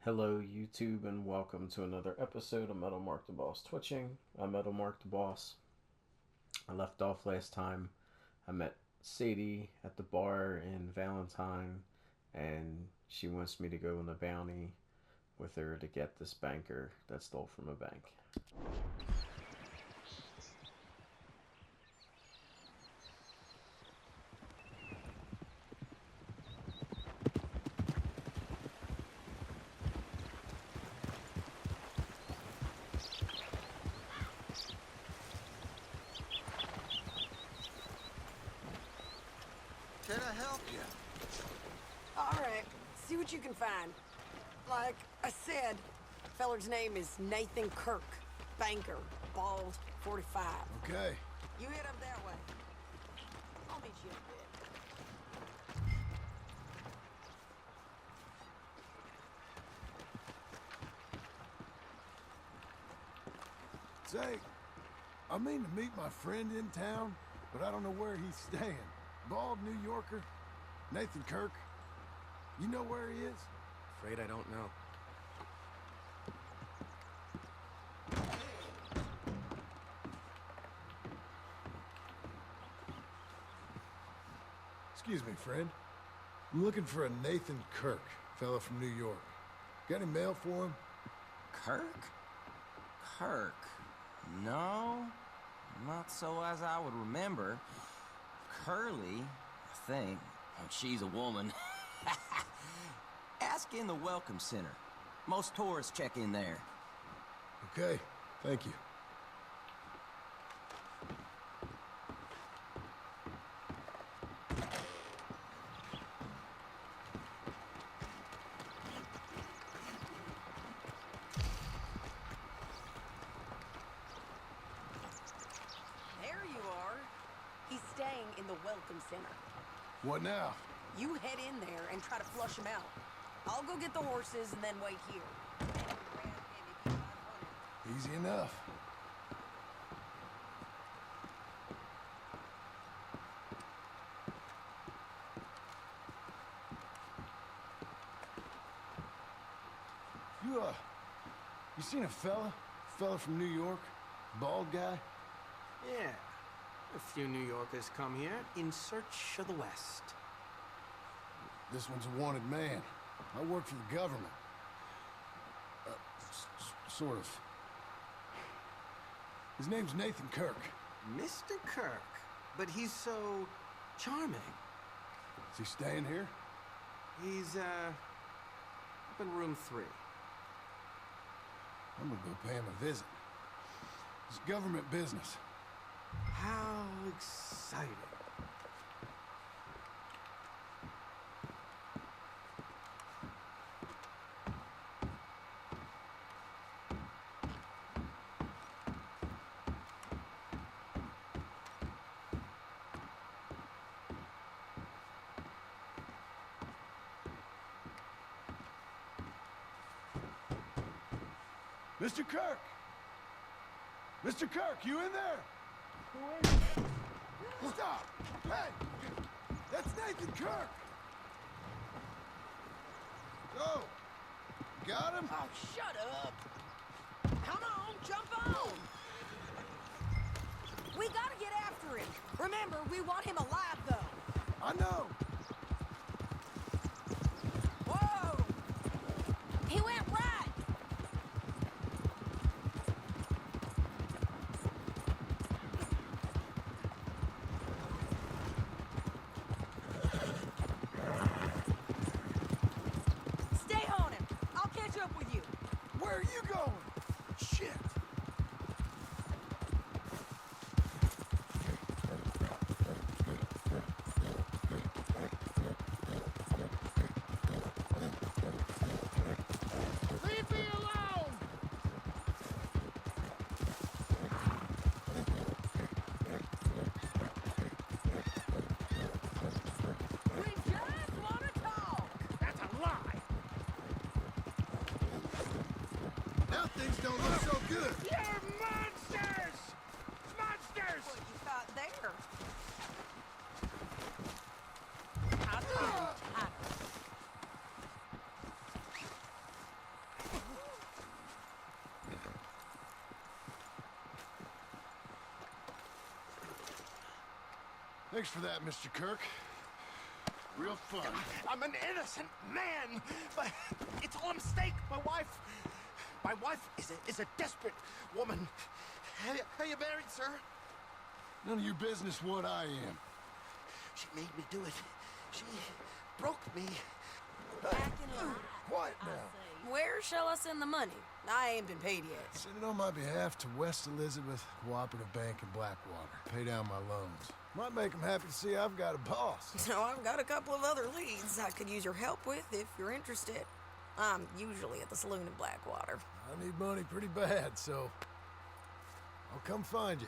Hello, YouTube, and welcome to another episode of MetalmarkthebossTwitching. I'm MetalmarkTheBoss. I left off last time. I met Sadie at the bar in Valentine, and she wants me to go on a bounty with her to get this banker that stole from a bank. Can I help you? All right, see what you can find. Like I said, feller's name is Nathan Kirk. Banker, bald, 45. Okay. You head up that way. I'll meet you in a bit. Say, I mean to meet my friend in town, but I don't know where he's staying. Bald New Yorker, Nathan Kirk. You know where he is? Afraid I don't know. Excuse me, friend. I'm looking for a Nathan Kirk, fella from New York. Got any mail for him? Kirk? Kirk? No, not so as I would remember. Curly, I think. Oh, she's a woman. Ask in the Welcome Center. Most tourists check in there. Okay, thank you. There you are. He's staying in the Welcome Center. What now? You head in there and try to flush him out. I'll go get the horses and then wait here. Easy enough. You seen a fella? Fella from New York? Bald guy? Yeah. A few New Yorkers come here in search of the West. This one's a wanted man. I work for the government. Sort of. His name's Nathan Kirk. Mr. Kirk. But he's so charming. Is he staying here? He's, up in room 3. I'm gonna go pay him a visit. It's government business. How exciting. Mr. Kirk! Mr. Kirk, you in there? Stop! Hey! That's Nathan Kirk! Go! Got him? Oh, shut up. Come on, jump on. We gotta get after him. Remember, we want him alive, though. I know! Whoa! He went right. Stay on him. I'll catch up with you. Where are you going? Shit! Leave me alone! We just want to talk. That's a lie! Now things don't look so good! You're monsters! Monsters! What you thought there? I Thanks for that, Mr. Kirk. Real fun. I'm an innocent man, but it's all a mistake. My wife is a desperate woman. Are you married, sir? None of your business what I am. She made me do it. She broke me. Back in line. Quiet now. Where shall I send the money? I ain't been paid yet. Send it on my behalf to West Elizabeth Cooperative Bank in Blackwater. Pay down my loans. Might make them happy to see I've got a boss. So I've got a couple of other leads I could use your help with if you're interested. I'm usually at the saloon in Blackwater. I need money pretty bad, so I'll come find you.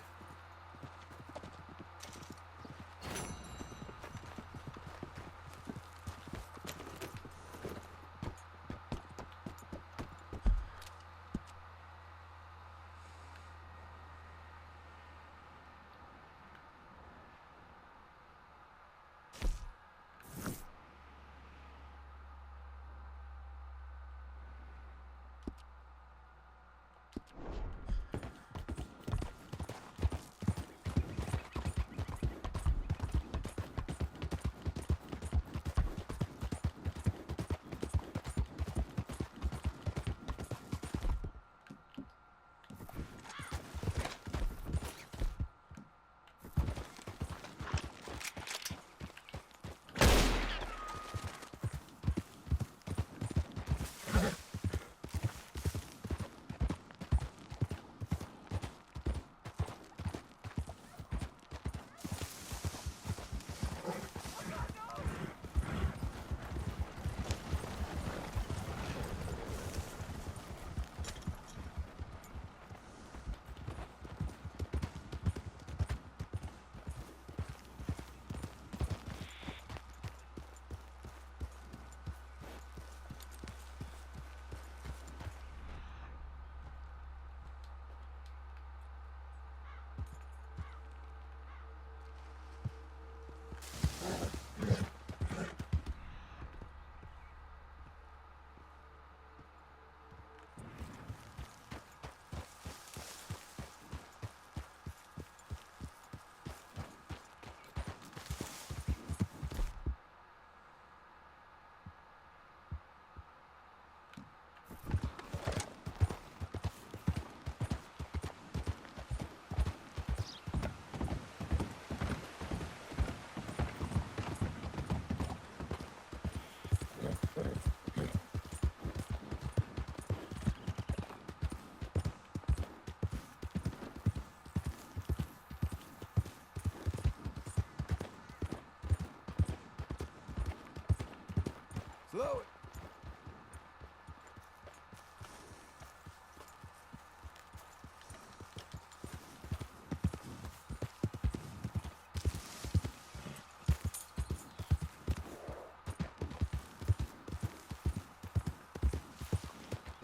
Slow it.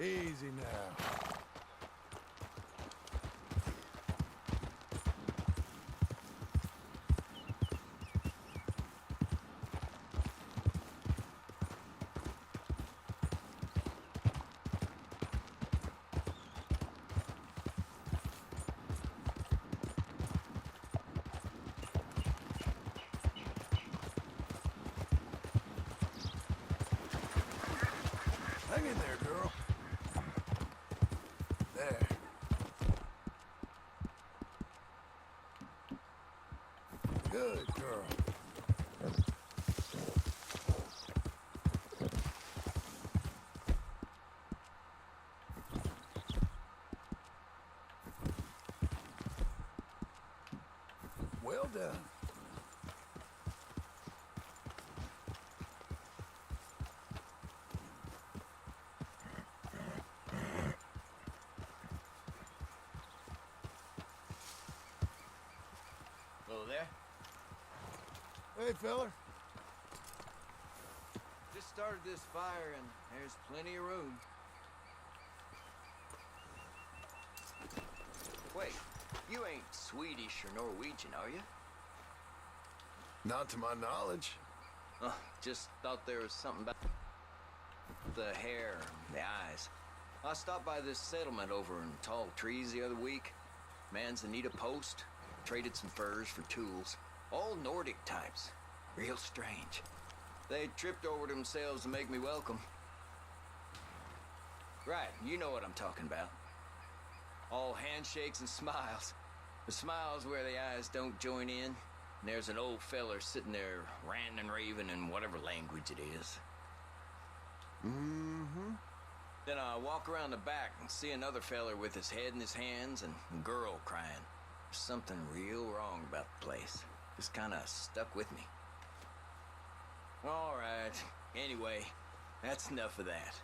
Easy now. Hang in there, girl. There. Good girl. Well done. Hello there. Hey, feller. Just started this fire and there's plenty of room. Wait, you ain't Swedish or Norwegian, are you? Not to my knowledge. Just thought there was something about the hair, the eyes. I stopped by this settlement over in Tall Trees the other week. Man's in need of post. Traded some furs for tools. All Nordic types. Real strange. They tripped over themselves to make me welcome. Right, you know what I'm talking about. All handshakes and smiles. The smiles where the eyes don't join in. And there's an old feller sitting there ranting and raving in whatever language it is. Mm-hmm. Then I walk around the back and see another feller with his head in his hands and a girl crying. There's something real wrong about the place. Just kinda stuck with me. All right. Anyway, that's enough of that.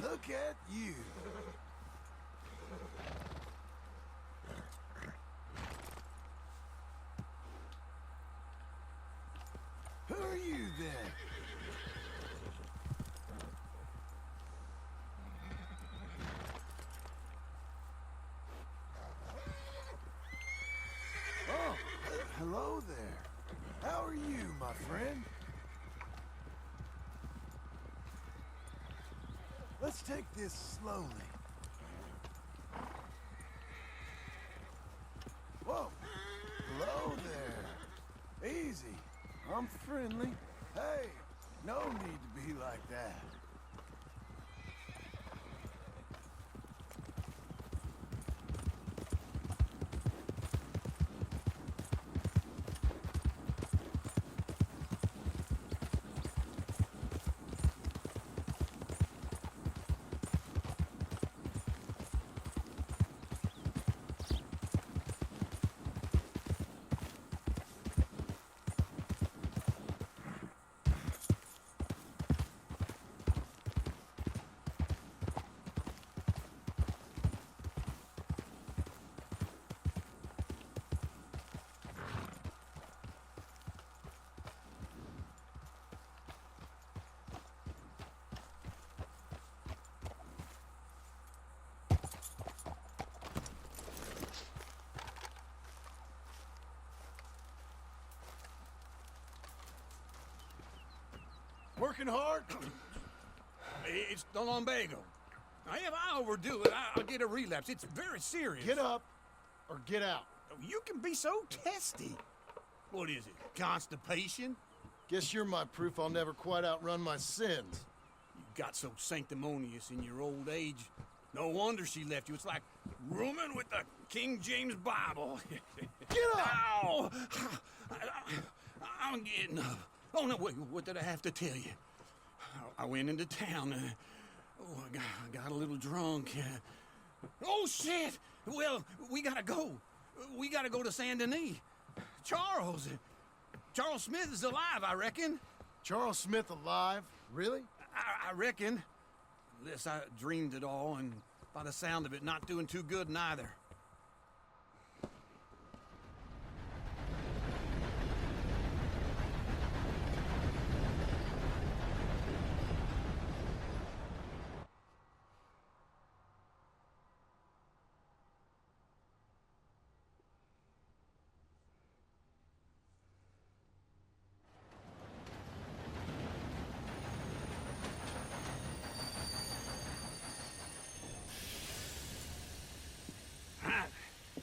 Look at you. Who are you then? Oh, hello there. How are you, my friend? Let's take this slowly. Whoa! Hello there. Easy. I'm friendly. Hey, no need to be like that. Working hard? It's the lumbago. Now, if I overdo it, I'll get a relapse. It's very serious. Get up or get out. You can be so testy. What is it, constipation? Guess you're my proof I'll never quite outrun my sins. You got so sanctimonious in your old age. No wonder she left you. It's like rooming with the King James Bible. Get up! Ow! I'm getting up. Oh, no, wait, what did I have to tell you? I went into town. I got a little drunk. Oh, shit! Well, we gotta go. We gotta go to Saint Denis. Charles Smith is alive, I reckon. Charles Smith alive? Really? I reckon. Unless I dreamed it all, and by the sound of it, not doing too good neither.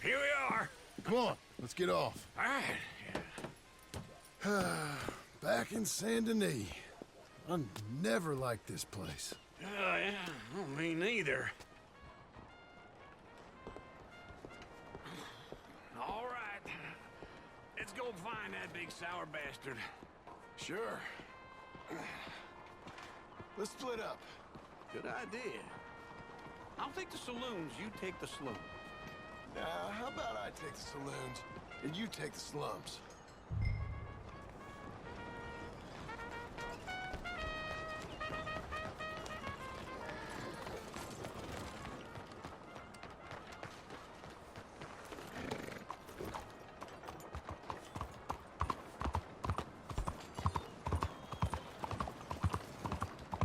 Here we are. Come on, let's get off. All right. Back in Saint Denis. I never liked this place. Oh, yeah. Oh, me neither. All right. Let's go find that big sour bastard. Sure. Let's split up. Good idea. I'll take the saloons, you take the slums. How about I take the saloons, and you take the slums?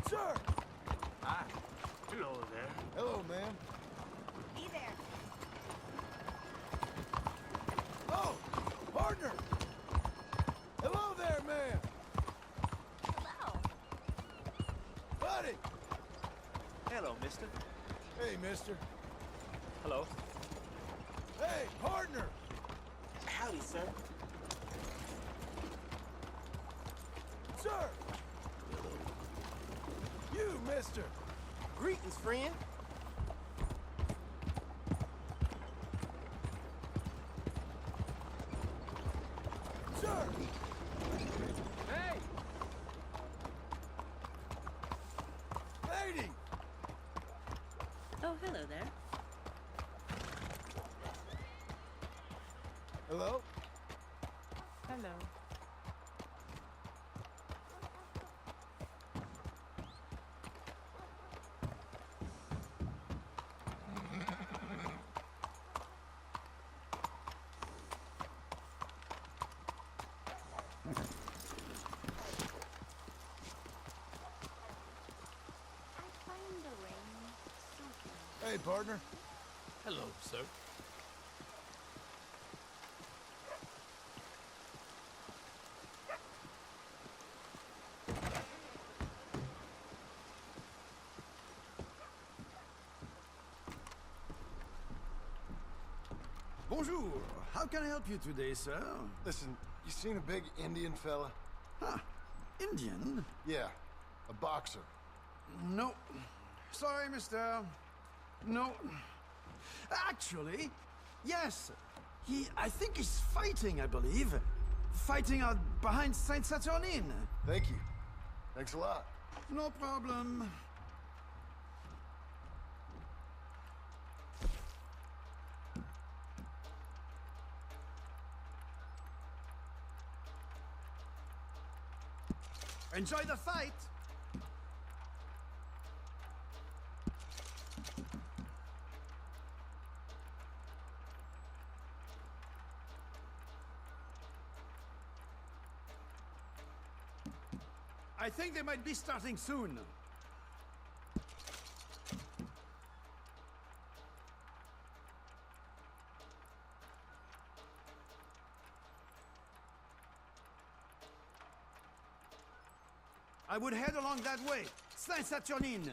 Sir! Hi. Hello there. Hello, ma'am. Be there. Oh, partner! Hello there, man! Hello. Buddy! Hello, mister. Hey, mister. Hello. Hey, partner! Howdy, sir. Sir! You, mister! Greetings, friend. Sir! Hey! Lady! Oh, hello there. Hello? Hello. Hey, partner. Hello, sir. Bonjour. How can I help you today, sir? Listen, you seen a big Indian fella? Ah, Indian? Yeah, a boxer. No. Sorry, mister. No. Actually, yes. I think he's fighting, I believe. Fighting out behind Saint Saturnin. Thank you. Thanks a lot. No problem. Enjoy the fight! I think they might be starting soon. I would head along that way. Saint Saturnin.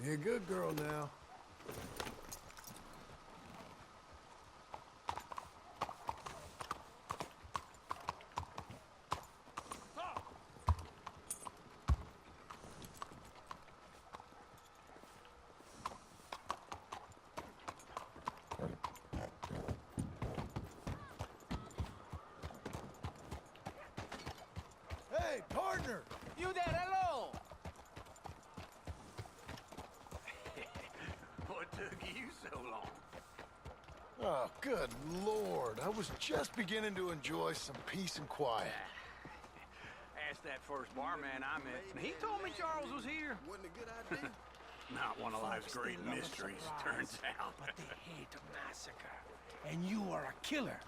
Be a good girl now. partner! You there, hello! What took you so long? Oh, good Lord. I was just beginning to enjoy some peace and quiet. Asked that first barman I met, and he told me Charles was here. Wasn't a good idea. Not one of life's great mysteries, turns out. But they hate a massacre. And you are a killer.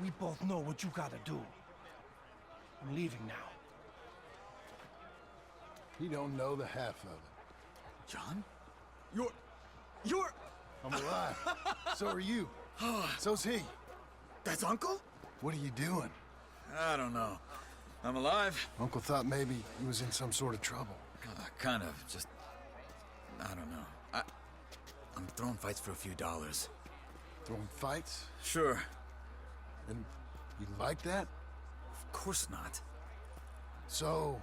We both know what you gotta do. I'm leaving now. He don't know the half of it. John? You're... I'm alive. So are you. So's he. That's Uncle? What are you doing? I don't know. I'm alive. Uncle thought maybe he was in some sort of trouble. Kind of. Just... I don't know. I'm throwing fights for a few dollars. Throwing fights? Sure. And you like that? Of course not. So,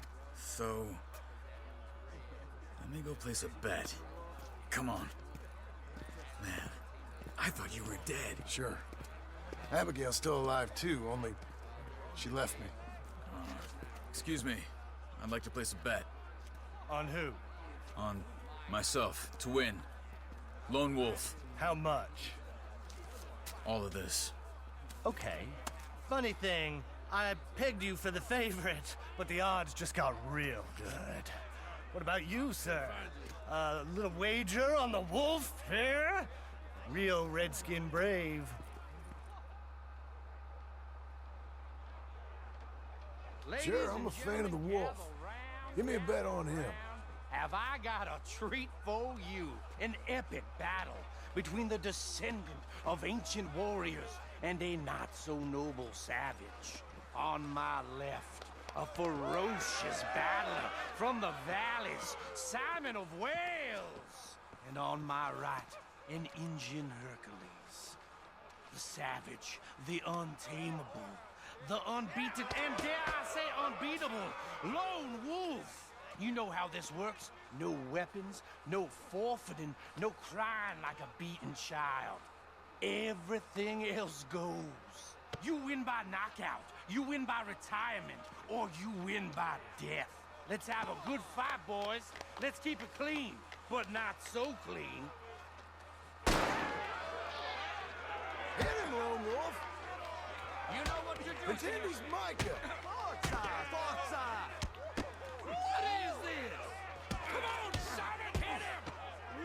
let me go place a bet. Come on. Man, I thought you were dead. sure. Abigail's still alive too, only she left me. Excuse me. I'd like to place a bet. On who? On myself, to win. Lone Wolf. How much? All of this. Okay. Funny thing, I pegged you for the favorite, but the odds just got real good. What about you, sir? A little wager on the wolf here? Real redskin brave. Sure, I'm a fan of the wolf. Give me a bet on him. Have I got a treat for you? An epic battle between the descendant of ancient warriors and a not-so-noble savage. On my left, a ferocious battler from the valleys, Simon of Wales. And on my right, an Indian Hercules. The savage, the untamable, the unbeaten, and dare I say unbeatable, Lone Wolf. You know how this works. No weapons, no forfeiting, no crying like a beaten child. Everything else goes. You win by knockout, you win by retirement, or you win by death. Let's have a good fight, boys. Let's keep it clean, but not so clean. Hit him, Lone Wolf! You know what you're doing. Pretend he's Micah! Forza! What is this? Come on, Simon, hit him!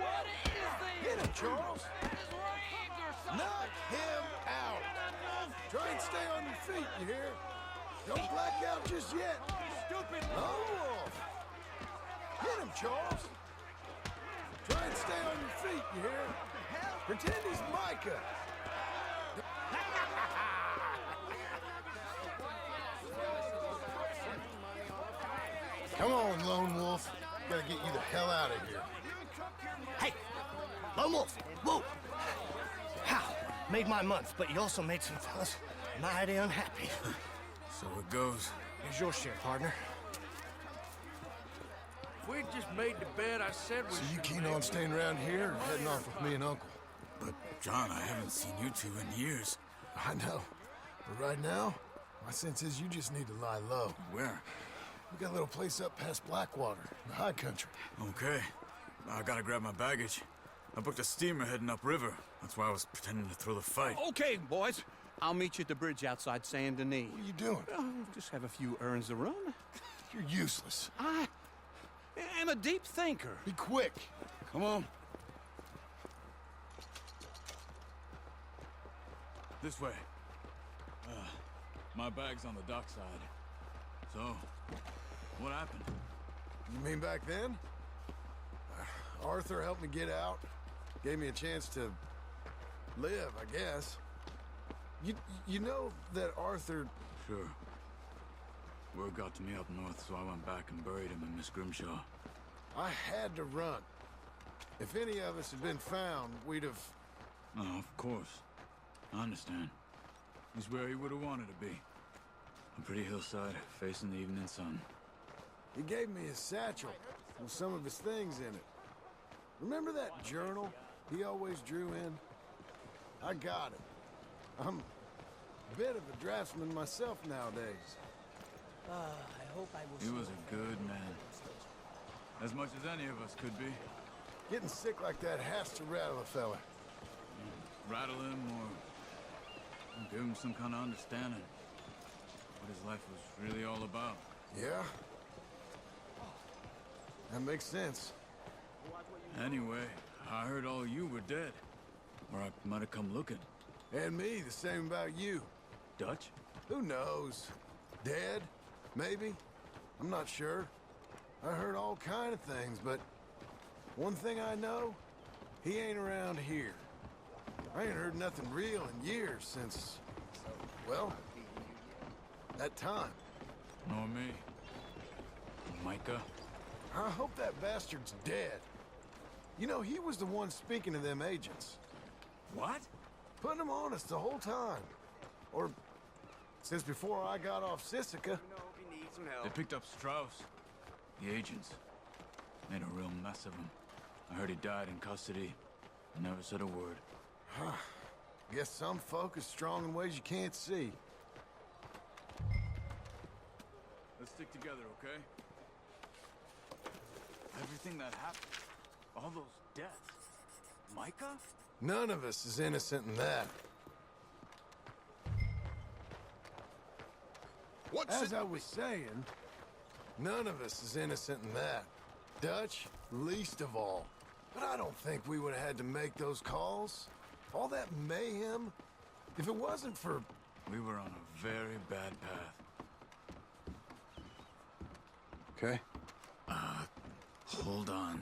What is this? Hit him, Charles! This rigged or something? Knock him out! Try and stay on your feet, you hear? Don't black out just yet! Stupid! Lone Wolf! Hit him, Charles! Try and stay on your feet, you hear? Pretend he's Micah! Come on, Lone Wolf. Gotta get you the hell out of here. Hey! Lone Wolf! Whoa! How? Made my month, but you also made some fellas mighty unhappy. So it goes. Here's your share, partner. We just made the bet I said we So you keen on staying around here or heading off with me and Uncle? But, John, I haven't seen you two in years. I know. But right now, my sense is you just need to lie low. Where? We got a little place up past Blackwater, in the high country. Okay. I gotta grab my baggage. I booked a steamer heading upriver. That's why I was pretending to throw the fight. Okay, boys. I'll meet you at the bridge outside Saint Denis. What are you doing? Oh, just have a few errands to run. You're useless. I am a deep thinker. Be quick. Come on. This way. My bag's on the dockside. So, what happened? You mean back then? Arthur helped me get out. Gave me a chance to live, I guess. You know that Arthur... Sure. Word got to me up north, so I went back and buried him in Miss Grimshaw. I had to run. If any of us had been found, we'd have... Oh, of course. I understand. He's where he would have wanted to be. A pretty hillside, facing the evening sun. He gave me his satchel with some of his things in it. Remember that journal he always drew in? I got it. I'm a bit of a draftsman myself nowadays. I hope I will He was a good man. As much as any of us could be. Getting sick like that has to rattle a fella. Rattle him or give him some kind of understanding. What his life was really all about. Yeah? That makes sense. Anyway, I heard all you were dead. Or I might have come looking. And me, the same about you. Dutch? Who knows? Dead? Maybe? I'm not sure. I heard all kind of things, but one thing I know, he ain't around here. I ain't heard nothing real in years since, well, that time. Nor me. Micah? I hope that bastard's dead. You know, he was the one speaking to them agents. What? Putting them on us the whole time. Or since before I got off Sisika. They picked up Strauss. The agents. Made a real mess of him. I heard he died in custody. Never said a word. Guess some folk is strong in ways you can't see. Let's stick together, okay? Everything that happened. All those deaths. Micah? None of us is innocent in that. As I was saying, none of us is innocent in that. Dutch, least of all. But I don't think we would have had to make those calls. All that mayhem. If it wasn't for... We were on a very bad path. Okay. Hold on.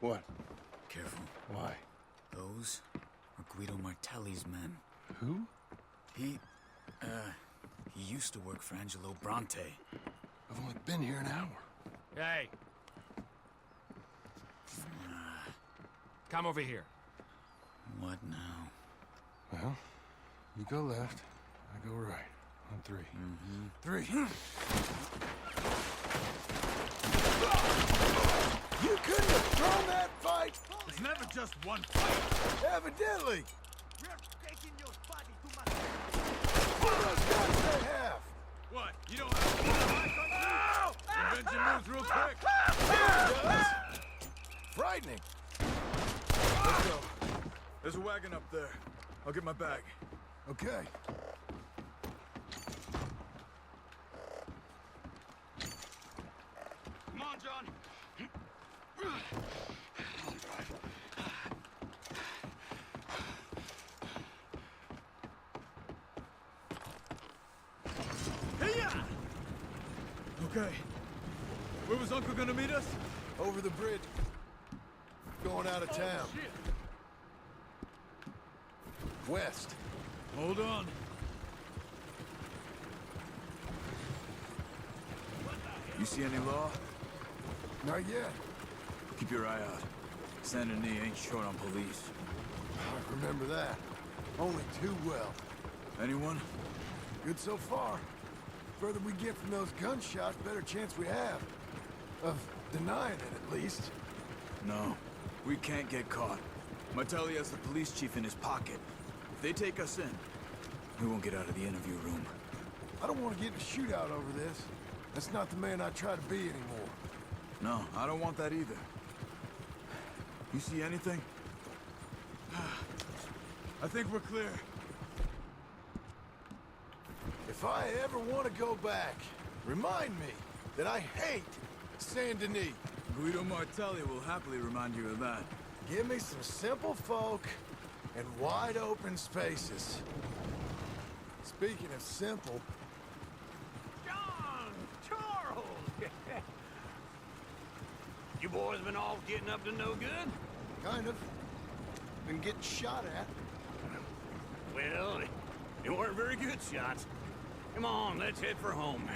What? Careful. Why? Those are Guido Martelli's men. Who? He used to work for Angelo Bronte. I've only been here an hour. Hey. Come over here. What now? Well, you go left, I go right. On three. Three. You couldn't have thrown that fight! It's never just one fight! Evidently! We're taking your body to my... What are those guns they have? What? You don't have to Invention moves real quick! Yeah, it does! Frightening. Let's go. There's a wagon up there. I'll get my bag. Okay. Come on, John. Okay. Where was Uncle gonna meet us? Over the bridge. Going out of town. Shit. West. Hold on. You see any law? Not yet. Keep your eye out. Saint Denis ain't short on police. I remember that. Only too well. Anyone? Good so far. Further we get from those gunshots, better chance we have. Of denying it, at least. No. We can't get caught. Martelli has the police chief in his pocket. If they take us in, we won't get out of the interview room. I don't want to get in a shootout over this. That's not the man I try to be anymore. No, I don't want that either. You see anything? I think we're clear. If I ever want to go back, remind me that I hate Saint Denis. Guido Martelli will happily remind you of that. Give me some simple folk and wide open spaces. Speaking of simple... John! Charles! You boys been all getting up to no good? Kind of. Been getting shot at. Well, they weren't very good shots. Come on, let's head for home.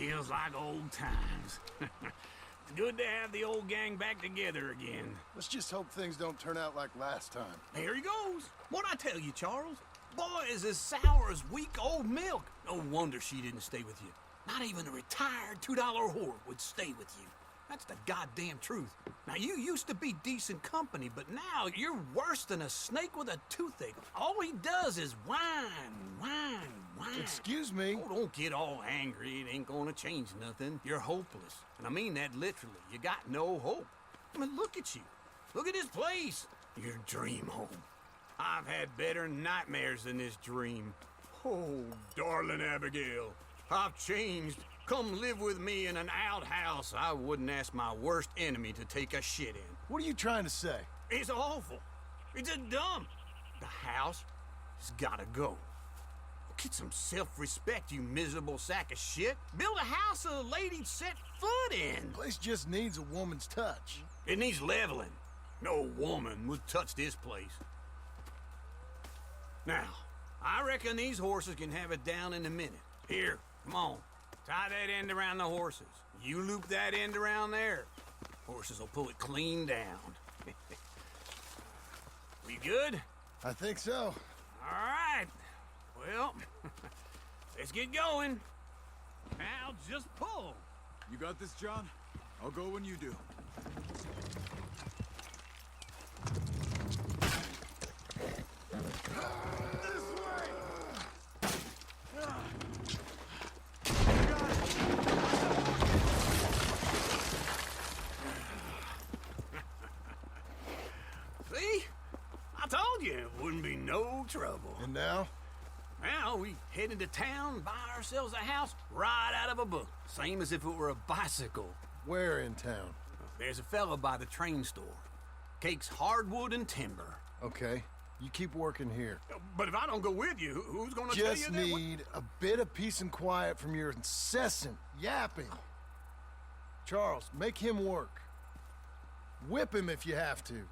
Feels like old times. It's good to have the old gang back together again. Let's just hope things don't turn out like last time. Here he goes. What'd I tell you, Charles? Boy is as sour as weak old milk. No wonder she didn't stay with you. Not even a retired $2 whore would stay with you. That's the goddamn truth. Now, you used to be decent company, but now you're worse than a snake with a toothache. All he does is whine, whine, whine. Excuse me? Oh, don't get all angry. It ain't gonna change nothing. You're hopeless. And I mean that literally. You got no hope. I mean, look at you. Look at this place. Your dream home. I've had better nightmares than this dream. Oh, darling Abigail, I've changed. Come live with me in an outhouse I wouldn't ask my worst enemy to take a shit in. What are you trying to say? It's awful. It's a dump. The house has gotta go. Get some self-respect, you miserable sack of shit. Build a house a lady'd set foot in. The place just needs a woman's touch. It needs leveling. No woman would touch this place. Now, I reckon these horses can have it down in a minute. Here, come on. Tie that end around the horses. You loop that end around there. Horses will pull it clean down. We good? I think so. All right. Well, let's get going. Now just pull. You got this, John? I'll go when you do. See? I told you it wouldn't be no trouble. And now? Now we head into town, buy ourselves a house right out of a book. Same as if it were a bicycle. Where in town? There's a fella by the train store. Cakes hardwood and timber. Okay, you keep working here. But if I don't go with you, who's gonna tell you that? Just need a bit of peace and quiet from your incessant yapping. Charles, make him work. Whip him if you have to.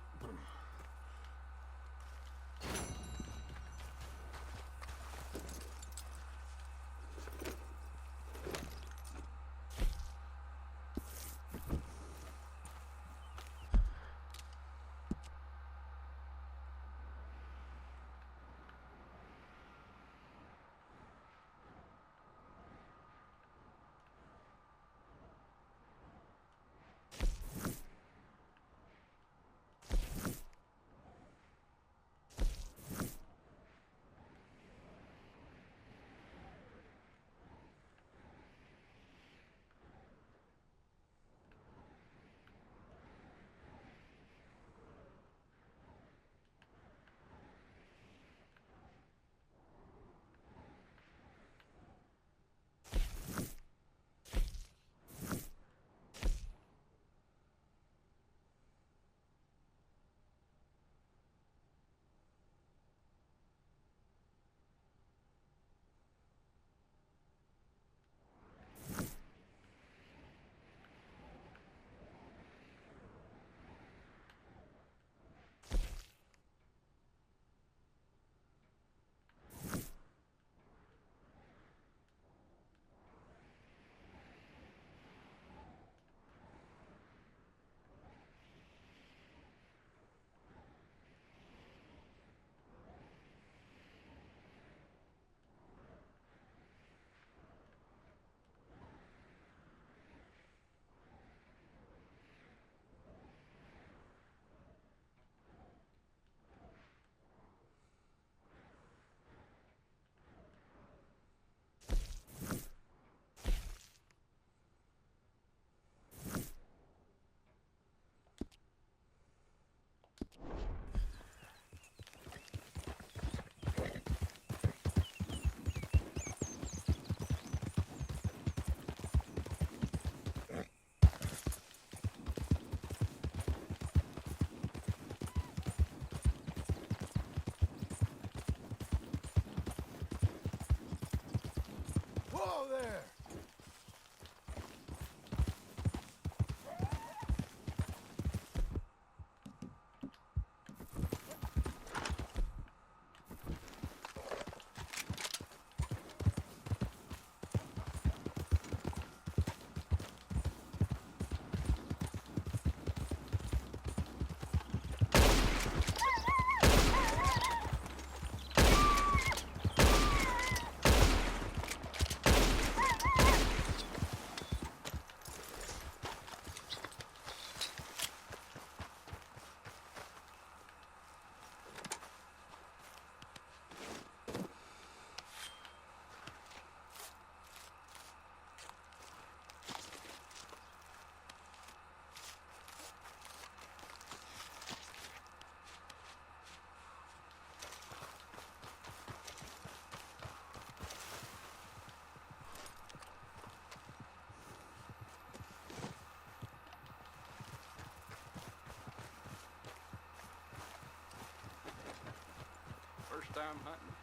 time hunting.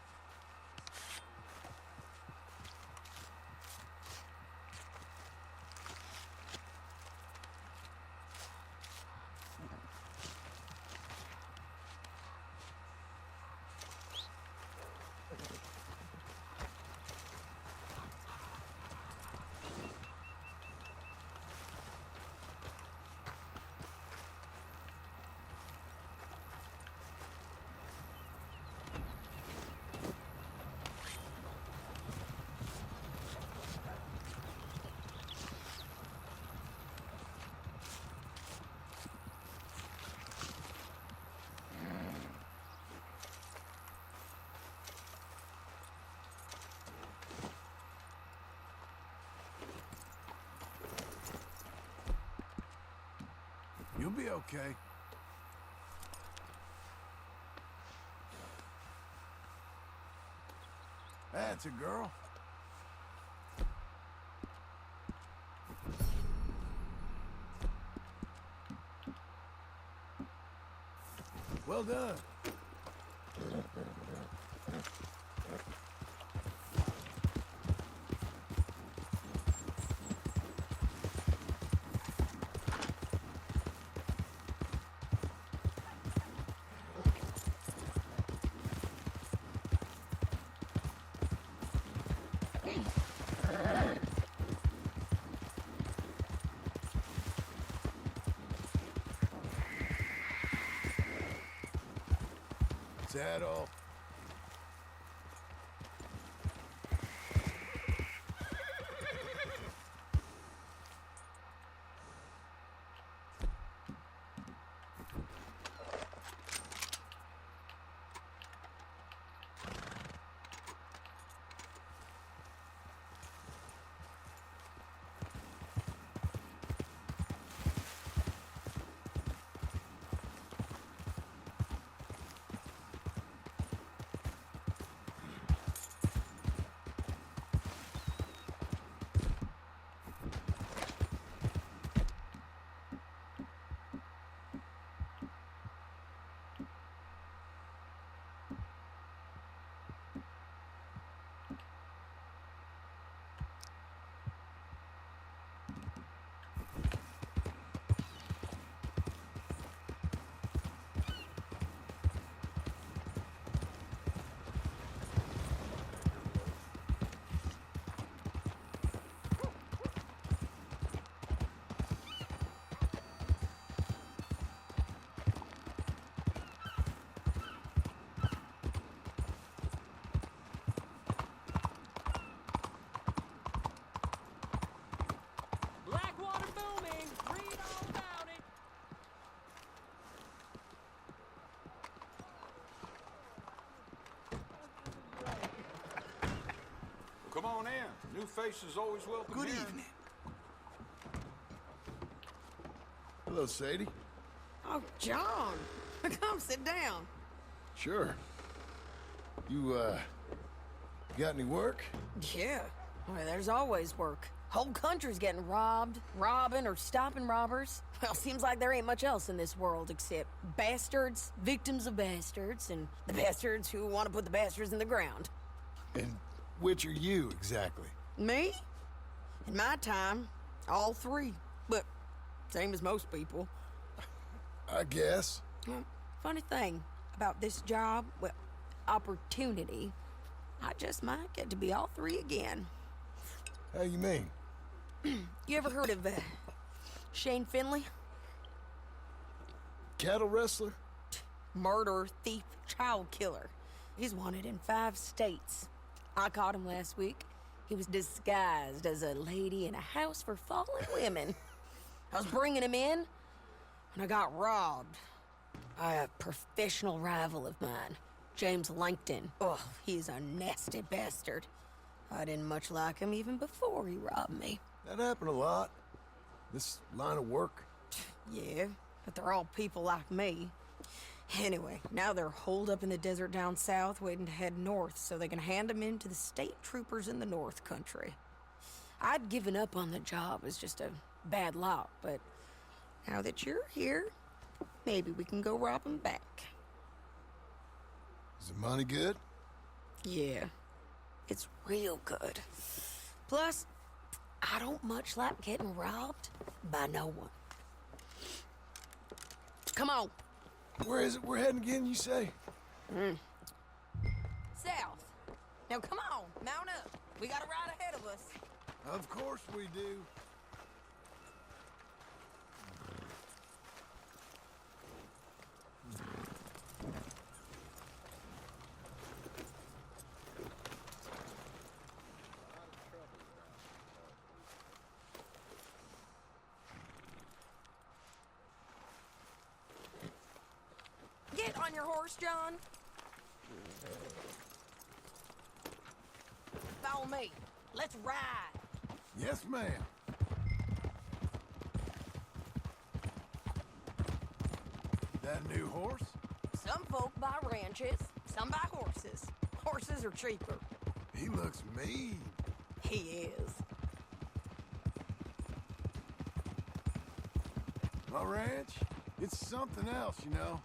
You'll be okay. That's a girl. Well done. Saddle. Blackwater booming. Read all about it. Come on in. New faces always welcome. Good here. evening. Hello, Sadie. Oh, John. Come sit down. Sure. You, got any work? Yeah. Well, there's always work. Whole country's getting robbed, robbing, or stopping robbers. Well, seems like there ain't much else in this world except bastards, victims of bastards, and the bastards who want to put the bastards in the ground. And which are you, exactly? Me? In my time, all three. But same as most people. I guess. Well, funny thing about this job, well, opportunity, I just might get to be all three again. How you mean? You ever heard of Shane Finley? Cattle wrestler? Murderer, thief, child killer. He's wanted in 5 states. I caught him last week. He was disguised as a lady in a house for fallen women. I was bringing him in, and I got robbed by a professional rival of mine, James Langton. Oh, he's a nasty bastard. I didn't much like him even before he robbed me. That happened a lot. This line of work. Yeah, but they're all people like me. Anyway, now they're holed up in the desert down south, waiting to head north so they can hand them in to the state troopers in the north country. I'd given up on the job as just a bad lot, but now that you're here, maybe we can go rob them back. Is the money good? Yeah, it's real good. Plus, I don't much like getting robbed by no one. Come on. Where is it we're heading again, you say? South. Now come on, mount up. We got a ride ahead of us. Of course we do. Get on your horse, John. Follow me. Let's ride. Yes, ma'am. That a new horse? Some folk buy ranches, some buy horses. Horses are cheaper. He looks mean. He is. My ranch, it's something else, you know.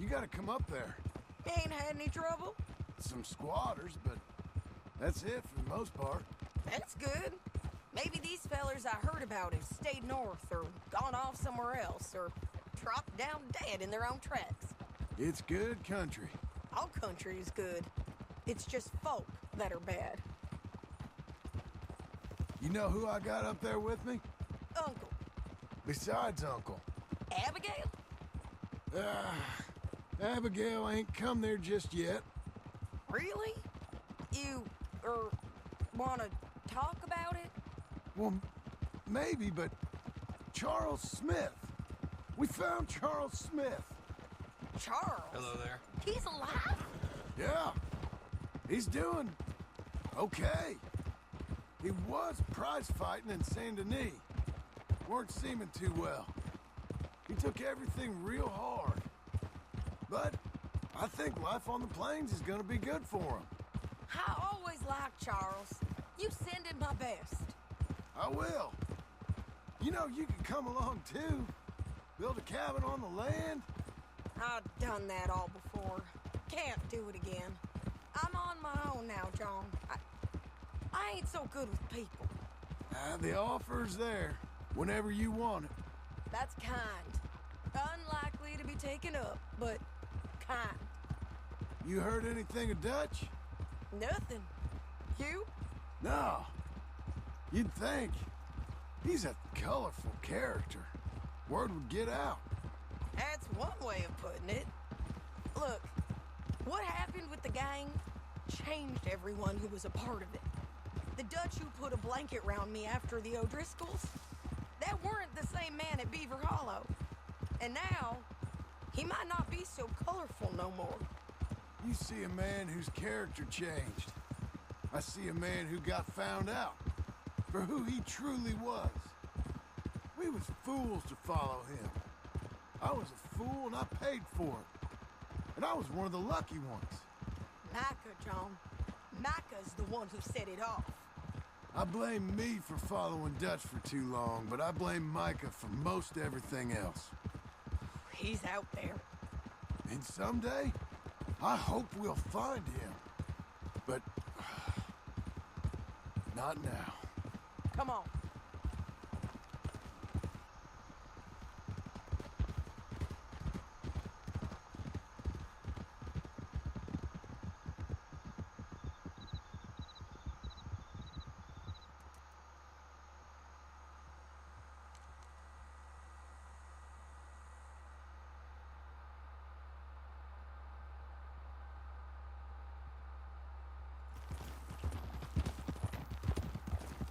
You gotta come up there. Ain't had any trouble? Some squatters, but that's it for the most part. That's good. Maybe these fellers I heard about have stayed north or gone off somewhere else or dropped down dead in their own tracks. It's good country. All country is good. It's just folk that are bad. You know who I got up there with me? Uncle. Besides Uncle. Abigail? Abigail ain't come there just yet. Really? You, wanna talk about it? Well, maybe, but Charles Smith. We found Charles Smith. Charles? Hello there. He's alive? Yeah. He's doing okay. He was prize fighting in Saint Denis. Weren't seeming too well. He took everything real hard. But I think life on the plains is gonna be good for him. I always liked Charles. You send him my best. I will. You know, you can come along too. Build a cabin on the land. I've done that all before. Can't do it again. I'm on my own now, John. I ain't so good with people. The offer's there whenever you want it. That's kind. Unlikely to be taken up, but kind. You heard anything of Dutch? Nothing. You? No. You'd think. He's a colorful character. Word would get out. That's one way of putting it. Look, what happened with the gang changed everyone who was a part of it. The Dutch who put a blanket round me after the O'Driscolls, that weren't the same man at Beaver Hollow. And now, he might not be so colorful no more. You see a man whose character changed. I see a man who got found out for who he truly was. We was fools to follow him. I was a fool and I paid for it. And I was one of the lucky ones. Micah, John. Micah's the one who set it off. I blame me for following Dutch for too long, but I blame Micah for most everything else. He's out there. And someday, I hope we'll find him. But not now. Come on.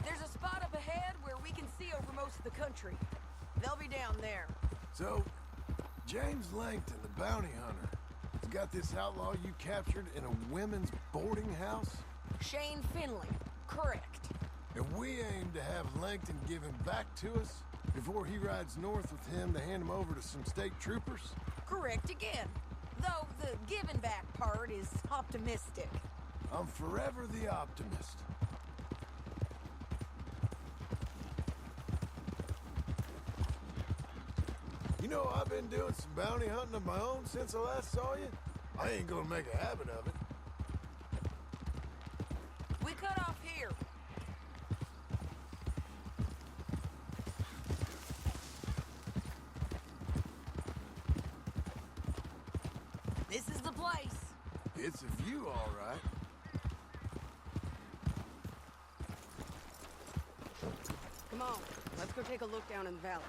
There's a spot up ahead where we can see over most of the country. They'll be down there. So, James Langton, the bounty hunter, has got this outlaw you captured in a women's boarding house? Shane Finley. Correct. And we aim to have Langton give him back to us before he rides north with him to hand him over to some state troopers? Correct again. Though the giving back part is optimistic. I'm forever the optimist. You know, I've been doing some bounty hunting of my own since I last saw you. I ain't gonna make a habit of it. We cut off here. This is the place. It's a view, all right. Come on, let's go take a look down in the valley.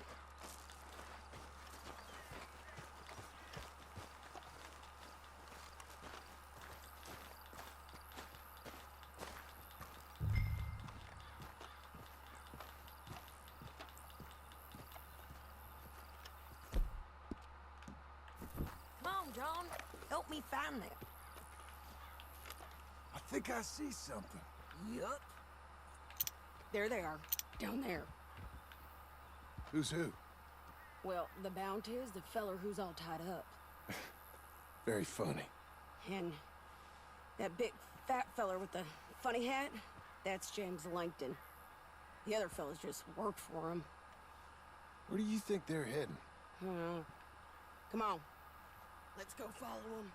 Come on, John. Help me find them. I think I see something. Yup. There they are, down there. Who's who? Well, the Bounties, the feller who's all tied up. Very funny. And that big fat feller with the funny hat, that's James Langton. The other fellas just work for him. Where do you think they're heading? Come on. Let's go follow them.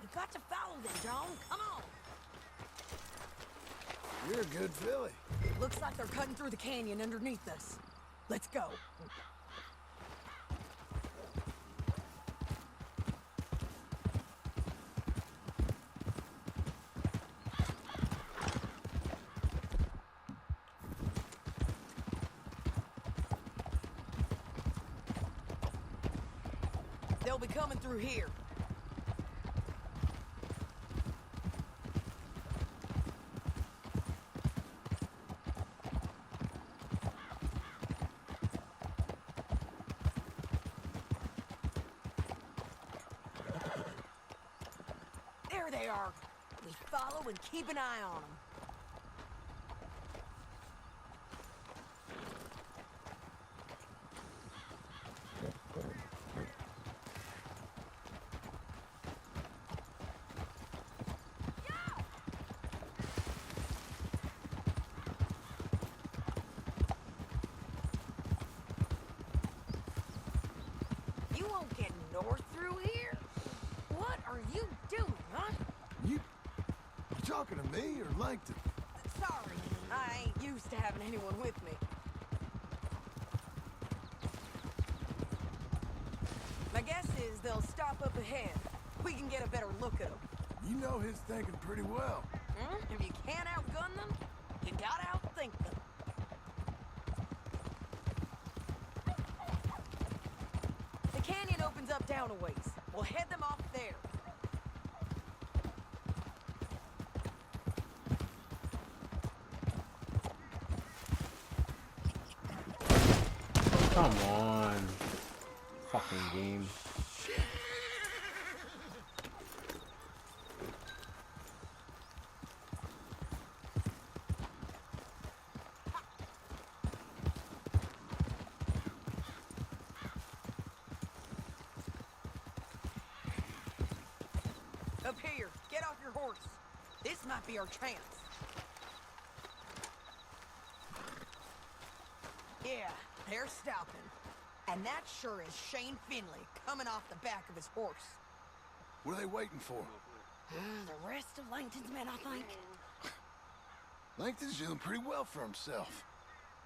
You got to follow them, John. Come on. You're a good filly. Looks like they're cutting through the canyon underneath us. Let's go. They'll be coming through here. There they are. We follow and keep an eye on them. You won't get north through here? What are you doing, huh? You talking to me or Langton? Sorry, I ain't used to having anyone with me. My guess is they'll stop up ahead. We can get a better look at them. You know his thinking pretty well. If you can't outgun them, you gotta outthink them. The canyon opens up down a ways. We'll head them off there. Come on. Fucking game. Up here, get off your horse. This might be our chance. Yeah, they're stopping. And that sure is Shane Finley coming off the back of his horse. What are they waiting for? The rest of Langton's men, I think. Langton's doing pretty well for himself.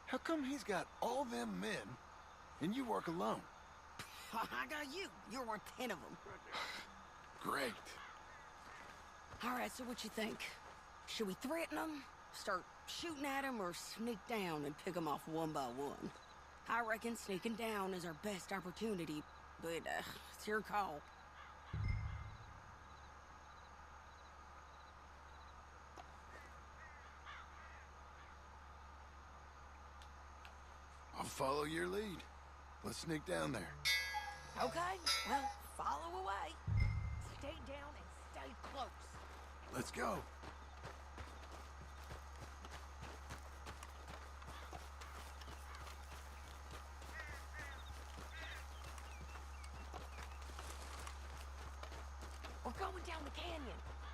How come he's got all them men and you work alone? I got you. You're worth 10 of them. Great. All right, so what you think? Should we threaten them, start shooting at them, or sneak down and pick them off one by one? I reckon sneaking down is our best opportunity, but it's your call. I'll follow your lead. Let's sneak down there. Okay, well, follow away. Stay down and stay close. Let's go. We're going down the canyon.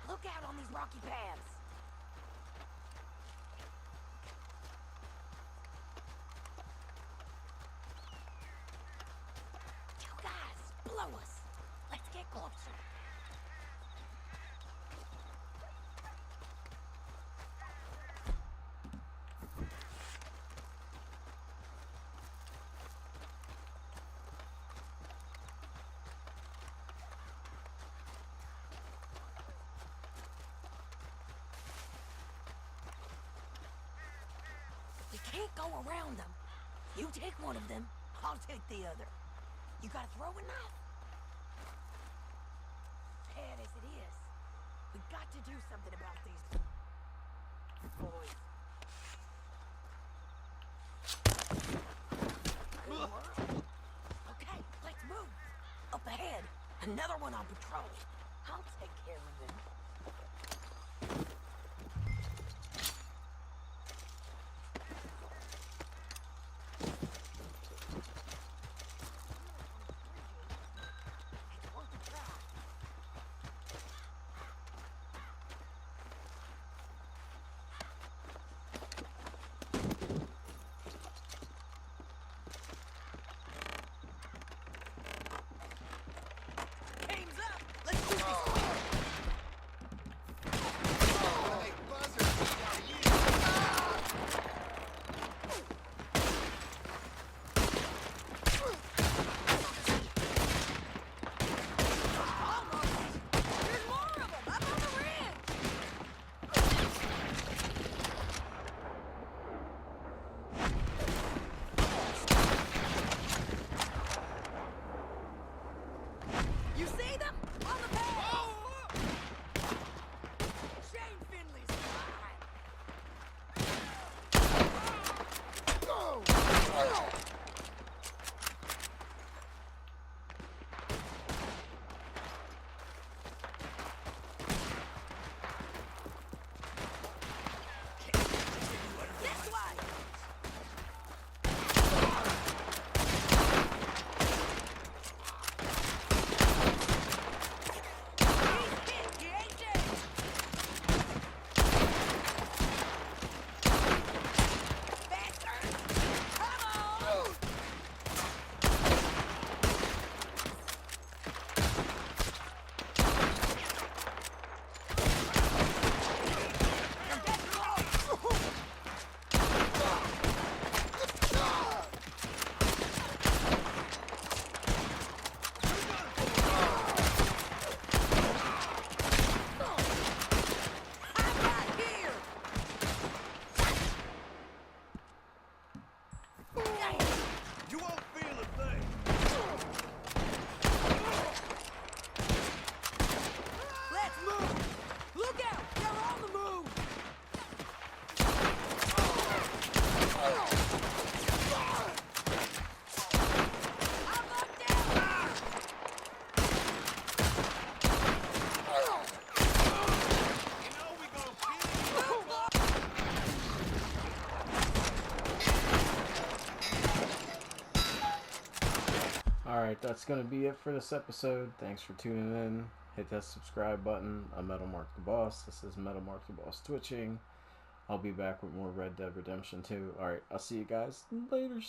Look out on these rocky paths. can't go around them. You take one of them, I'll take the other. You got a throwing knife? Bad as it is, we got to do something about these boys. Okay, let's move. Up ahead, another one on patrol. I'll take care of him. Alright, that's going to be it for this episode. Thanks for tuning in. Hit that subscribe button. I'm Metalmark the Boss. This is Metalmark the Boss Twitching. I'll be back with more Red Dead Redemption 2. Alright, I'll see you guys later.